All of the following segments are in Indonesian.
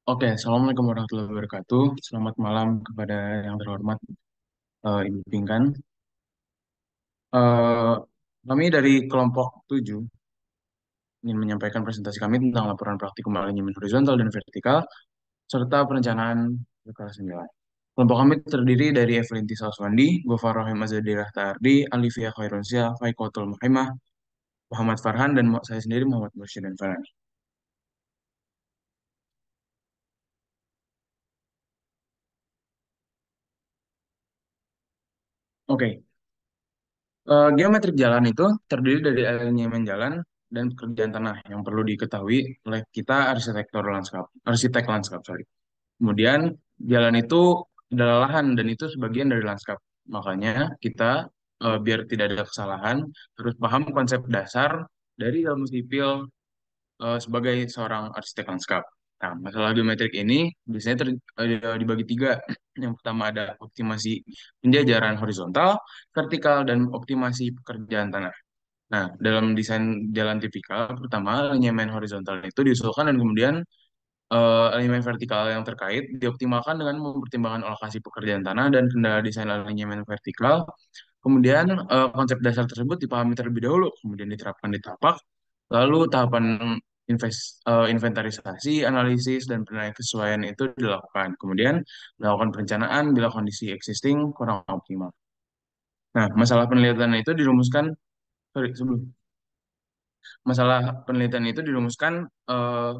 Oke, Assalamualaikum warahmatullahi wabarakatuh. Selamat malam kepada yang terhormat Ibu Pinkan. Eh, Kami dari kelompok 7 ingin menyampaikan presentasi kami tentang laporan praktikum alignment horizontal dan vertikal, serta perencanaan kekerasan jalan. Kelompok kami terdiri dari Evelyn Tisa Oswandi, Gofar Rahim Azadirah Tardi, Alivia Khairunsyah, Faikotul Mahimah, Muhammad Farhan, dan saya sendiri Muhammad Mursyid dan Farhani. Oke, geometrik jalan itu terdiri dari alignment jalan dan pekerjaan tanah yang perlu diketahui oleh kita arsitek lanskap, sorry. Kemudian jalan itu adalah lahan dan itu sebagian dari lanskap. Makanya kita biar tidak ada kesalahan harus paham konsep dasar dari ilmu sipil sebagai seorang arsitek lanskap. Nah, masalah geometrik ini biasanya dibagi tiga. Yang pertama ada optimasi penjajaran horizontal, vertikal, dan optimasi pekerjaan tanah. Nah, dalam desain jalan tipikal, pertama, alignment horizontal itu diusulkan dan kemudian alignment vertikal yang terkait dioptimalkan dengan mempertimbangkan lokasi pekerjaan tanah dan kendala desain alignment vertikal. Kemudian konsep dasar tersebut dipahami terlebih dahulu, kemudian diterapkan di tapak, lalu tahapan inventarisasi, analisis, dan penyesuaian itu dilakukan. Kemudian melakukan perencanaan bila kondisi existing kurang optimal. Nah, masalah penelitian itu dirumuskan, sorry, sebelum masalah penelitian itu dirumuskan eh,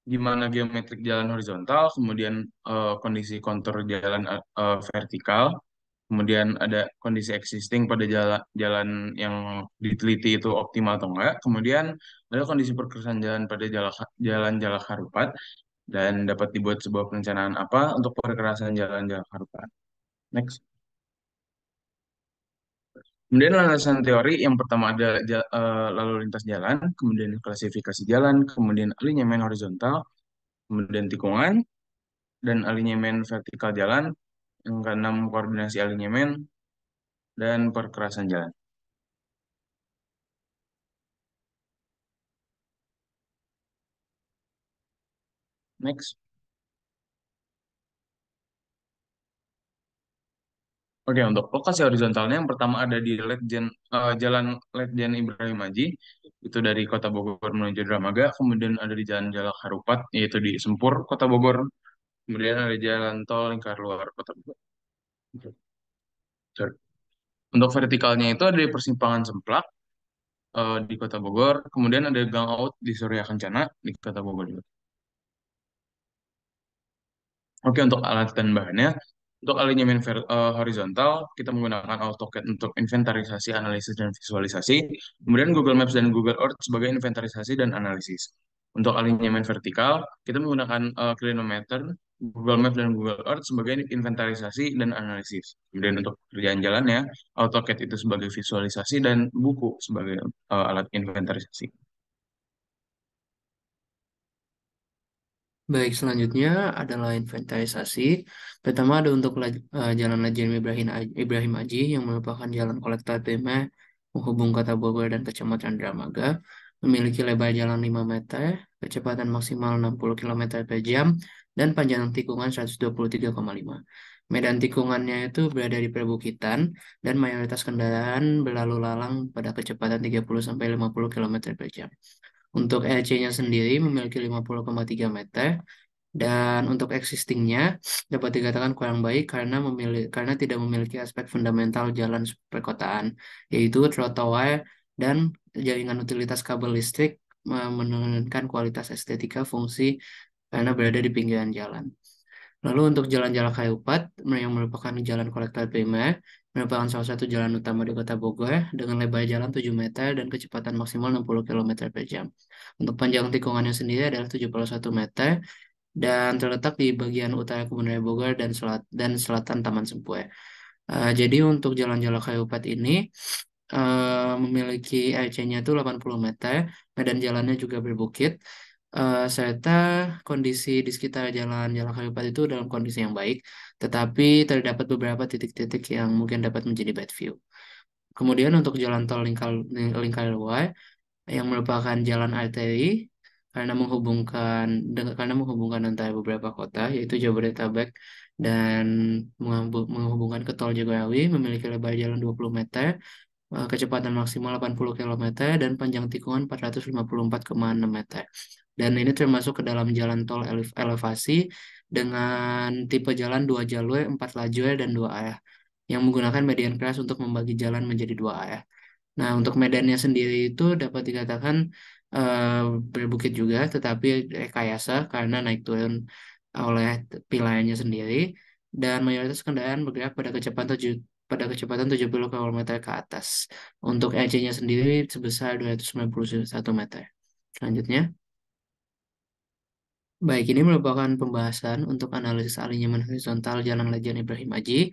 gimana geometrik jalan horizontal, kemudian kondisi kontur jalan vertikal, kemudian ada kondisi existing pada jalan jalan yang diteliti itu optimal atau enggak, kemudian ada kondisi perkerasan jalan pada jalan Jalak Harupat dan dapat dibuat sebuah perencanaan apa untuk perkerasan jalan Jalak Harupat. Next. Kemudian landasan teori yang pertama ada lalu lintas jalan, kemudian klasifikasi jalan, kemudian alinyamen horizontal, kemudian tikungan, dan alinyamen vertikal jalan, yang keenam koordinasi alinyamen, dan perkerasan jalan. Next. Oke, untuk lokasi horizontalnya yang pertama ada di Jalan Letjen Ibrahim Haji, itu dari Kota Bogor menuju Dramaga, kemudian ada di Jalan Jalak Harupat, yaitu di Sempur, Kota Bogor, kemudian ada Jalan Tol Lingkar Luar Kota Bogor. Sorry. Untuk vertikalnya itu ada di Persimpangan Semplak di Kota Bogor, kemudian ada Gang Out di Surya Kencana di Kota Bogor juga. Oke, untuk alat dan bahannya, untuk alinyemen horizontal, kita menggunakan AutoCAD untuk inventarisasi, analisis, dan visualisasi. Kemudian Google Maps dan Google Earth sebagai inventarisasi dan analisis. Untuk alinyemen vertikal, kita menggunakan Clinometer, Google Maps, dan Google Earth sebagai inventarisasi dan analisis. Kemudian untuk pekerjaan jalannya, AutoCAD itu sebagai visualisasi dan buku sebagai alat inventarisasi. Baik, selanjutnya adalah inventarisasi. Pertama ada untuk Jalan Lejen Ibrahim Aji yang merupakan jalan kolektor primer menghubung Kota Bogor dan Kecamatan Dramaga. Memiliki lebar jalan 5 meter, kecepatan maksimal 60 kilometer per jam, dan panjang tikungan 123,5. Medan tikungannya itu berada di perbukitan dan mayoritas kendaraan berlalu lalang pada kecepatan 30 sampai 50 kilometer per jam. Untuk RC-nya sendiri memiliki 50,3 meter dan untuk existingnya dapat dikatakan kurang baik karena tidak memiliki aspek fundamental jalan perkotaan, yaitu trotoar dan jaringan utilitas kabel listrik menurunkan kualitas estetika fungsi karena berada di pinggiran jalan. Lalu untuk Jalan Jalak Harupat yang merupakan jalan kolektor primer, merupakan salah satu jalan utama di Kota Bogor dengan lebar jalan 7 meter dan kecepatan maksimal 60 kilometer per jam. Untuk panjang tikungannya sendiri adalah 71 meter dan terletak di bagian utara Kebun Raya Bogor dan selatan Taman Sempue. Jadi untuk Jalan Jalak Harupat ini memiliki RC-nya itu 80 meter, medan jalannya juga berbukit, serta kondisi di sekitar jalan Jalak Harupat itu dalam kondisi yang baik, tetapi terdapat beberapa titik-titik yang mungkin dapat menjadi bad view. Kemudian untuk jalan tol Lingkar Luar yang merupakan jalan arteri karena menghubungkan antara beberapa kota yaitu Jabodetabek dan menghubungkan ke Tol Jagorawi memiliki lebar jalan 20 meter, kecepatan maksimal 80 km dan panjang tikungan 454,6 meter. Dan ini termasuk ke dalam jalan tol elevasi dengan tipe jalan 2 jalur, 4 lajur dan 2 arah yang menggunakan median keras untuk membagi jalan menjadi 2 arah. Nah, untuk medannya sendiri itu dapat dikatakan eh, berbukit juga, tetapi rekayasa karena naik turun oleh pilarnya sendiri, dan mayoritas kendaraan bergerak pada kecepatan 70 km ke atas. Untuk RC-nya sendiri sebesar 291 meter. Selanjutnya, baik, ini merupakan pembahasan untuk analisis alinyaman horizontal Jalan Lejen Ibrahim Aji.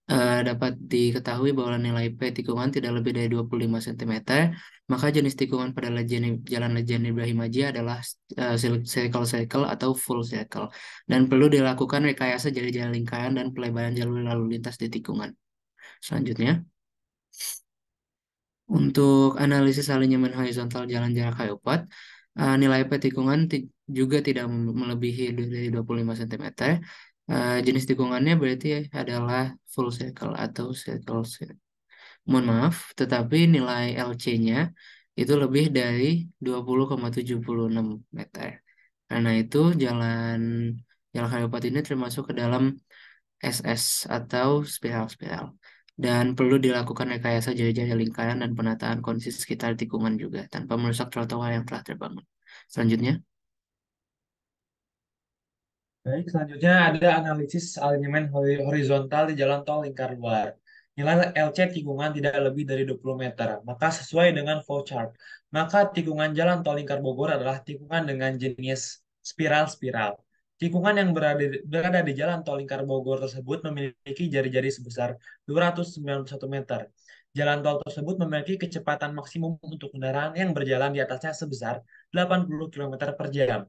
Dapat diketahui bahwa nilai P tikungan tidak lebih dari 25 cm, maka jenis tikungan pada Jalan Lejen Ibrahim Aji adalah circle-circle atau full circle, dan perlu dilakukan rekayasa jari-jari lingkaran dan pelebaran jalur lalu lintas di tikungan. Selanjutnya, untuk analisis alinyaman horizontal jalan jarak hayopat, nilai P tikungan juga tidak melebihi dari 25 cm. Jenis tikungannya berarti adalah full circle atau circle. Mohon maaf, tetapi nilai LC-nya itu lebih dari 20,76 meter. Karena itu jalan jalan hayopat ini termasuk ke dalam SS atau spiral-spiral. Dan perlu dilakukan rekayasa jari-jari lingkaran dan penataan kondisi sekitar tikungan juga tanpa merusak trotoar yang telah terbangun. Selanjutnya, Baik, selanjutnya ada analisis alinyemen horizontal di jalan tol lingkar luar. Nilai LC tikungan tidak lebih dari 20 meter, maka sesuai dengan flowchart. Maka tikungan jalan tol lingkar Bogor adalah tikungan dengan jenis spiral-spiral. Tikungan yang berada di jalan tol lingkar Bogor tersebut memiliki jari-jari sebesar 291 meter. Jalan tol tersebut memiliki kecepatan maksimum untuk kendaraan yang berjalan di atasnya sebesar 80 km per jam.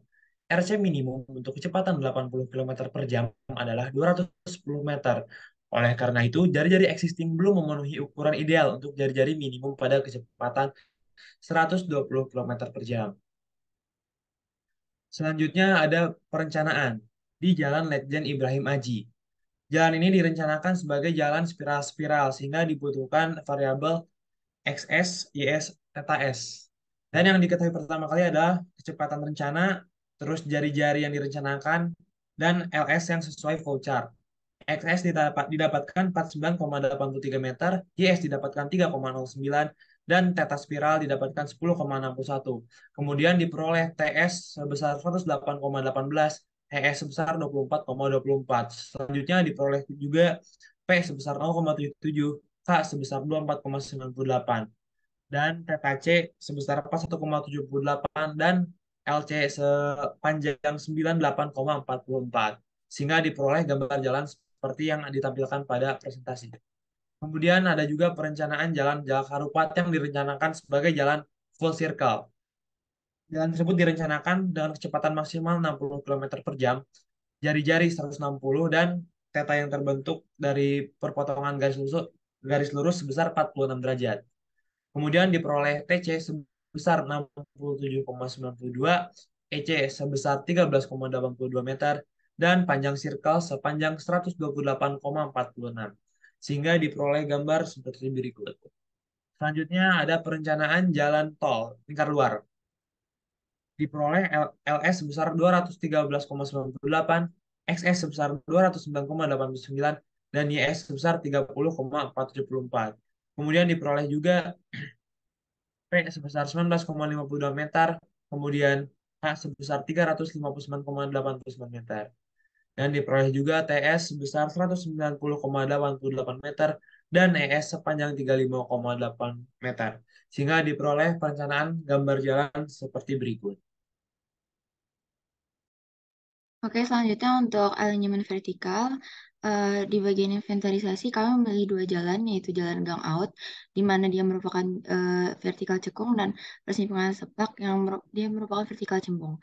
RC minimum untuk kecepatan 80 km per jam adalah 210 meter. Oleh karena itu, jari-jari existing belum memenuhi ukuran ideal untuk jari-jari minimum pada kecepatan 120 km per jam. Selanjutnya ada perencanaan di Jalan Letjen Ibrahim Aji. Jalan ini direncanakan sebagai jalan spiral-spiral sehingga dibutuhkan variabel XS, YS, Theta S. Dan yang diketahui pertama kali adalah kecepatan rencana, terus jari-jari yang direncanakan, dan LS yang sesuai flowchart. XS didapatkan 49,83 meter, YS didapatkan 3,09, dan theta spiral didapatkan 10,61. Kemudian diperoleh TS sebesar 108,18, ES sebesar 24,24. Selanjutnya diperoleh juga P sebesar 0,77, K sebesar 24,98 dan TKC sebesar 41,78 dan LC sepanjang 98,44 sehingga diperoleh gambar jalan seperti yang ditampilkan pada presentasi. Kemudian ada juga perencanaan jalan Jalak Harupat yang direncanakan sebagai jalan full circle. Jalan tersebut direncanakan dengan kecepatan maksimal 60 km per jam, jari-jari 160 dan teta yang terbentuk dari perpotongan garis lurus sebesar 46 derajat. Kemudian diperoleh TC sebesar 67,92, EC sebesar 13,82 meter, dan panjang circle sepanjang 128,46. Sehingga diperoleh gambar seperti berikut. Selanjutnya ada perencanaan jalan tol lingkar luar. Diperoleh LS sebesar 213,98, XS sebesar 209,89, dan YS sebesar 30,474. Kemudian diperoleh juga P sebesar 19,52 meter, kemudian H sebesar 359,89 meter. Dan diperoleh juga TS sebesar 190,88 meter dan ES sepanjang 35,8 meter. Sehingga diperoleh perencanaan gambar jalan seperti berikut. Oke, selanjutnya untuk alinyemen vertikal, di bagian inventarisasi kami memilih dua jalan, yaitu jalan gang out, di mana dia merupakan vertikal cekung, dan persimpangan sepak yang dia merupakan vertikal cembung.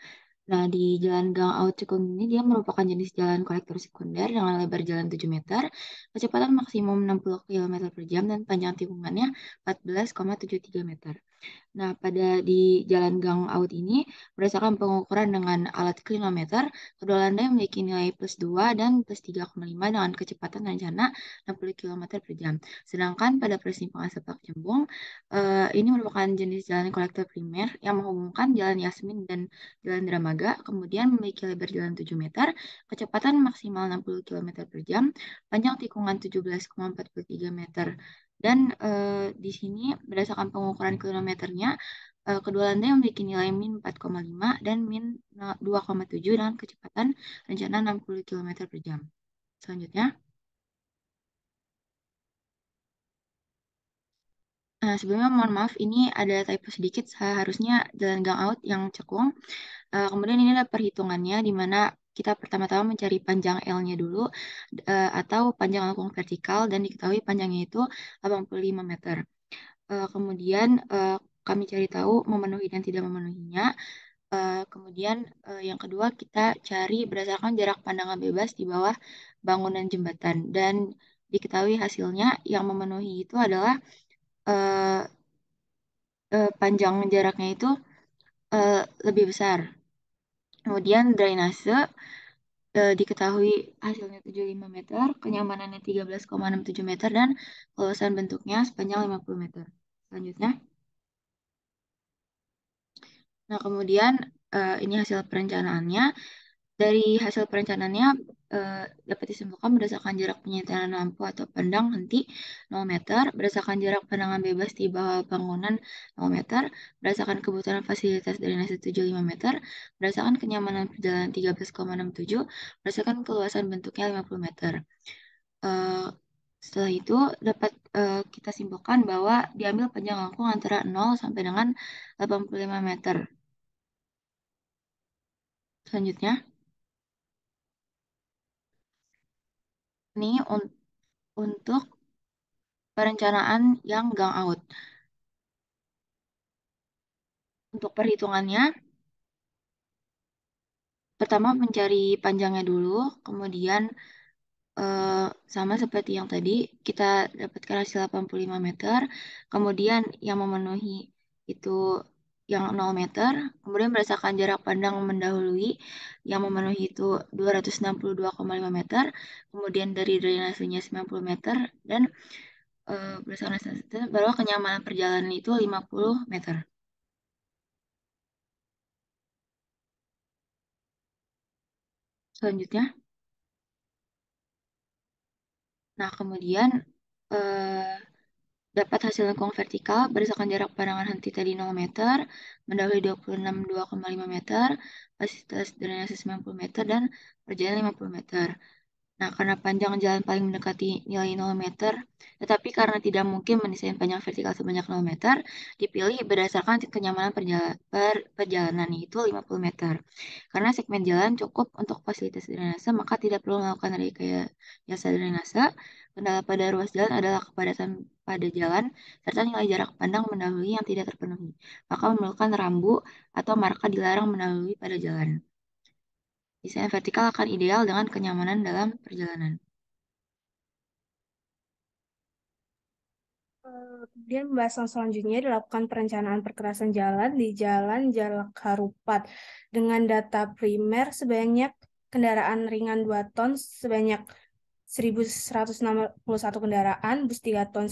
Nah, di jalan gang out cekung ini dia merupakan jenis jalan kolektor sekunder dengan lebar jalan 7 meter, kecepatan maksimum 60 km per jam, dan panjang tikungannya 14,73 meter. Nah, di jalan gang out ini, berdasarkan pengukuran dengan alat klinometer, kedua landai memiliki nilai +2 dan +3,5 dengan kecepatan rencana 60 km per jam. Sedangkan pada persimpangan Sepak Jembung, ini merupakan jenis jalan kolektor primer yang menghubungkan Jalan Yasmin dan Jalan Dramaga, kemudian memiliki lebar jalan 7 meter, kecepatan maksimal 60 km per jam, panjang tikungan 17,43 meter. Dan di sini berdasarkan pengukuran kilometernya, kedua lantai memiliki nilai min 4,5 dan min 2,7 dengan kecepatan rencana 60 km per jam. Selanjutnya, sebelumnya mohon maaf, ini ada typo sedikit, seharusnya jalan gang out yang cekung. Kemudian ini adalah perhitungannya, di mana kita pertama-tama mencari panjang L-nya dulu, atau panjang lengkung vertikal, dan diketahui panjangnya itu 85 meter. Kemudian kami cari tahu memenuhi dan tidak memenuhinya. Kemudian yang kedua kita cari berdasarkan jarak pandangan bebas di bawah bangunan jembatan, dan diketahui hasilnya yang memenuhi itu adalah eh, panjang jaraknya itu lebih besar. Kemudian drainase diketahui hasilnya 75 meter, kenyamanannya 13,67 meter, dan keluasan bentuknya sepanjang 50 meter. Selanjutnya. Nah, kemudian ini hasil perencanaannya. Dari hasil perencanaannya dapat disimpulkan berdasarkan jarak penyentuhan lampu atau pandang henti 0 meter, berdasarkan jarak pandangan bebas di bawah bangunan 0 meter, berdasarkan kebutuhan fasilitas drainase 75 meter, berdasarkan kenyamanan perjalanan 13,67, berdasarkan keluasan bentuknya 50 meter. Eh, Setelah itu dapat kita simpulkan bahwa diambil panjang lengkung antara 0 sampai dengan 85 meter. Selanjutnya, ini untuk perencanaan yang gang out. Untuk perhitungannya, pertama mencari panjangnya dulu, kemudian sama seperti yang tadi, kita dapatkan hasil 85 meter, kemudian yang memenuhi itu yang 0 meter, kemudian berdasarkan jarak pandang mendahului, yang memenuhi itu 262,5 meter, kemudian dari drainasenya 90 meter, dan berdasarkan itu bahwa kenyamanan perjalanan itu 50 meter. Selanjutnya, nah kemudian eh, dapat hasil lengkung vertikal berdasarkan jarak pandangan henti tadi 0 meter, mendahului 26,2,5 meter, fasilitas drainase 90 meter, dan perjalanan 50 meter. Nah, karena panjang jalan paling mendekati nilai 0 meter, tetapi karena tidak mungkin mendesain panjang vertikal sebanyak 0 meter, dipilih berdasarkan kenyamanan perjalanan, yaitu 50 meter. Karena segmen jalan cukup untuk fasilitas drainase, maka tidak perlu melakukan rekayasa drainase. Kendala pada ruas jalan adalah kepadatan pada jalan, serta nilai jarak pandang mendahului yang tidak terpenuhi. Maka memerlukan rambu atau marka dilarang mendahului pada jalan. Desain vertikal akan ideal dengan kenyamanan dalam perjalanan. Kemudian pembahasan selanjutnya dilakukan perencanaan perkerasan jalan di Jalan Jalak Harupat dengan data primer sebanyak kendaraan ringan 2 ton sebanyak 1.161 kendaraan, bus 3 ton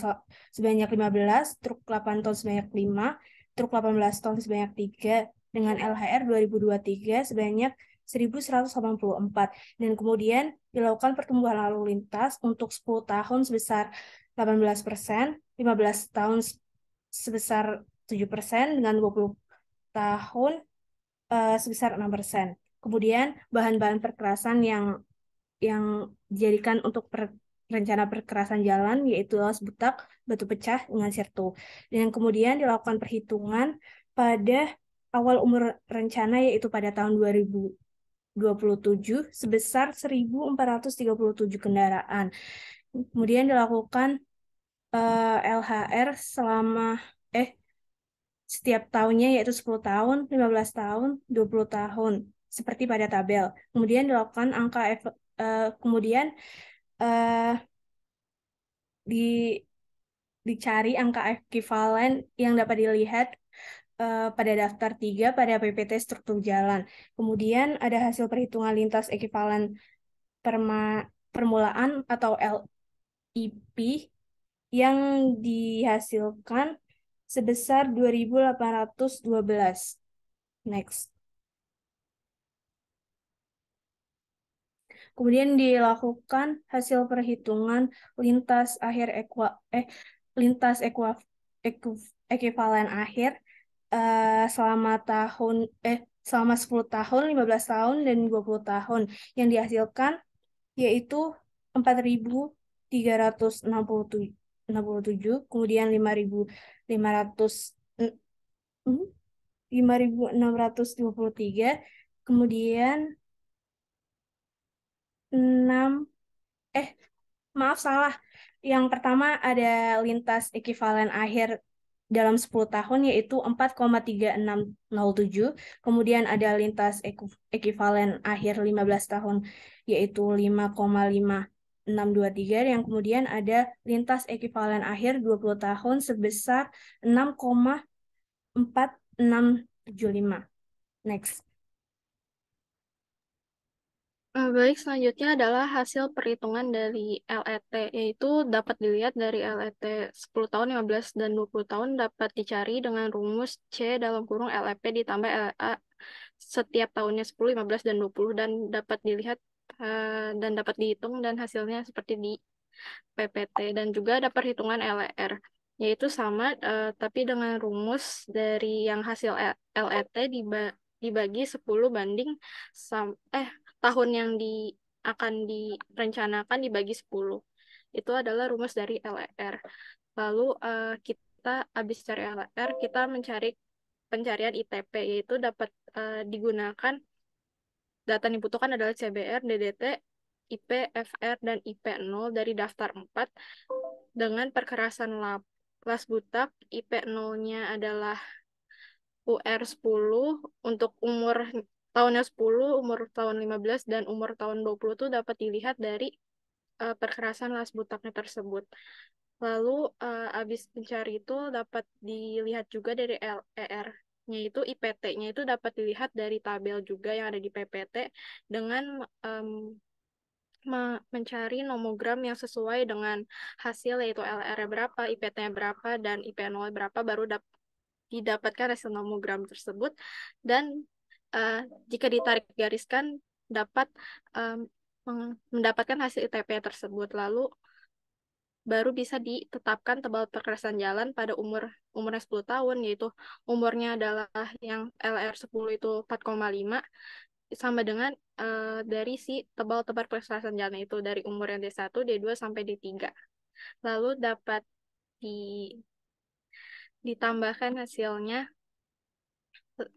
sebanyak 15, truk 8 ton sebanyak 5, truk 18 ton sebanyak 3, dengan LHR 2023 sebanyak 1.184. Dan kemudian dilakukan pertumbuhan lalu lintas untuk 10 tahun sebesar 18%, 15 tahun sebesar 7%, dengan 20 tahun sebesar 6%. Kemudian bahan-bahan perkerasan yang dijadikan untuk rencana perkerasan jalan yaitu alas butak, batu pecah, dengan sirtu. Dan kemudian dilakukan perhitungan pada awal umur rencana yaitu pada tahun 2027 sebesar 1.437 kendaraan. Kemudian dilakukan LHR selama setiap tahunnya yaitu 10 tahun, 15 tahun, 20 tahun seperti pada tabel. Kemudian dilakukan kemudian di dicari angka ekivalen yang dapat dilihat pada daftar 3 pada PPT struktur jalan. Kemudian ada hasil perhitungan lintas ekivalen permulaan atau LIP yang dihasilkan sebesar 2.812. Next. Kemudian dilakukan hasil perhitungan lintas akhir lintas ekivalen akhir selama selama 10 tahun, 15 tahun, dan 20 tahun yang dihasilkan yaitu 4.367, kemudian 5.623, kemudian 6 maaf salah. Yang pertama ada lintas ekivalen akhir dalam 10 tahun yaitu 4,3607. Kemudian ada lintas ekivalen akhir 15 tahun yaitu 5,5623. Yang kemudian ada lintas ekivalen akhir 20 tahun sebesar 6,4675. Next. Baik, selanjutnya adalah hasil perhitungan dari LET, yaitu dapat dilihat dari LET 10 tahun, 15, dan 20 tahun dapat dicari dengan rumus C dalam kurung LEP ditambah LEA setiap tahunnya 10, 15, dan 20, dan dapat dilihat dan dapat dihitung dan hasilnya seperti di PPT, dan juga ada perhitungan LER, yaitu sama tapi dengan rumus dari yang hasil LET dibagi 10 banding tahun yang akan direncanakan dibagi 10. Itu adalah rumus dari LER. Lalu kita habis cari LER, kita mencari pencarian ITP, yaitu dapat digunakan data yang dibutuhkan adalah CBR, DDT, IP, FR, dan IP0 dari daftar 4 dengan perkerasan las butak. IP0-nya adalah UR10 untuk umur tahunnya 10, umur tahun 15, dan umur tahun 20 itu dapat dilihat dari perkerasan las butaknya tersebut. Lalu habis mencari itu dapat dilihat juga dari LER-nya itu IPT-nya itu dapat dilihat dari tabel juga yang ada di PPT dengan mencari nomogram yang sesuai dengan hasil yaitu LR berapa, IPT-nya berapa, dan IP0 berapa baru didapatkan hasil nomogram tersebut. Dan jika ditarik gariskan dapat mendapatkan hasil ITP tersebut. Lalu baru bisa ditetapkan tebal perkerasan jalan pada umurnya 10 tahun, yaitu umurnya adalah yang LR 10 itu 4,5 sama dengan dari si tebal perkerasan jalan itu dari umur yang D1, D2 sampai D3. Lalu dapat ditambahkan hasilnya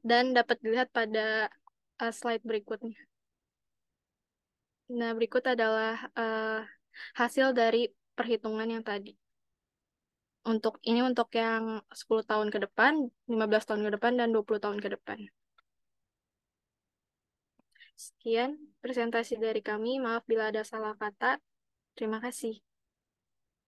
dan dapat dilihat pada slide berikutnya. Nah, berikut adalah hasil dari perhitungan yang tadi. Untuk yang 10 tahun ke depan, 15 tahun ke depan, dan 20 tahun ke depan. Sekian presentasi dari kami. Maaf bila ada salah kata. Terima kasih.